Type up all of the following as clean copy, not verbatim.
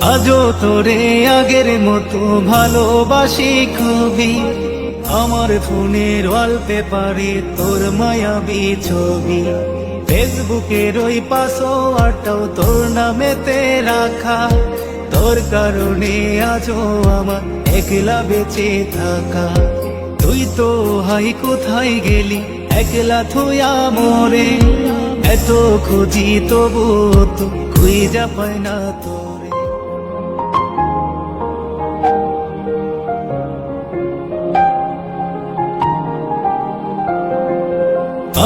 আজও তোরে আগের মতো ভালোবাসি খুবই। আমার ফোনের ওয়ালপেপারে তোর মায়াবী ছবি, ফেসবুকের ওই পাসওয়ার্ডটাও তোর নামেতে রাখা। তোর কারণে আজও আমার একলা বেঁচে থাকা। তুই তো হাই কোথায় গেলি একলা থুয়া মোরে, এত খুঁজি তবু তো খুঁজা পায় না তোরে।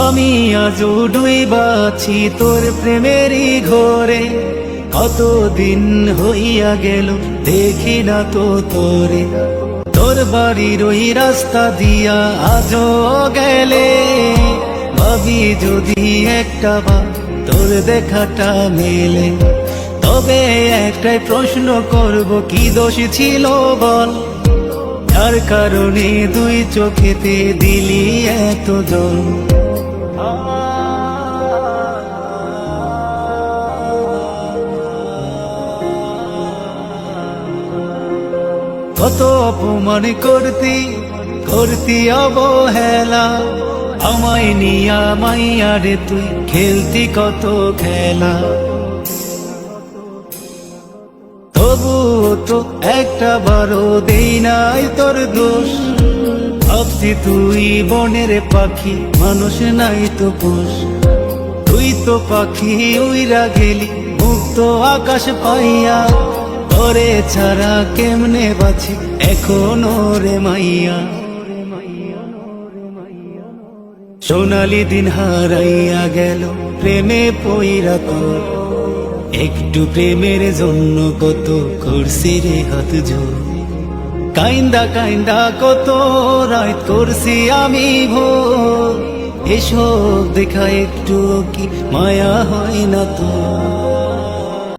আমি আজও ডুইবাছি তোর প্রেমেরই ঘরে, কতদিন হইয়া গেল দেখি না তো তোরে। তোর বাড়ির ওই রাস্তা দিয়া আজও গেলে, ভাবি যদি একটা বার তোর দেখাটা মেলে। তবে একটাই প্রশ্ন করব, কি দোষ ছিল বল, যার কারণে দুই চোখেতে দিলি এত জল। কত অপমান করতি অবহেলা, আমায় নিয়া মাইয়ারে তুই খেলতি কত খেলা। তবুও তো একটা বারো দেই নাই তোর দোষ, ভাবছি তুই বনের পাখি মানুষ নাই তো পোষ। তুই তো পাখি উইরা গেলি মুক্ত আকাশ পাইয়া, তোরে ছাড়া কেমনে বাঁচি এখনো রে মাইয়া। সোনালি দিন হারাইয়া গেল প্রেমে পইরা তোর, একটু প্রেমের জন্য কত করছি রে হাত জোর। কাইন্দা কাইন্দা কত রাত করছি আমি ভোর, এসব দেখা একটু কি মায়া হয় না তো।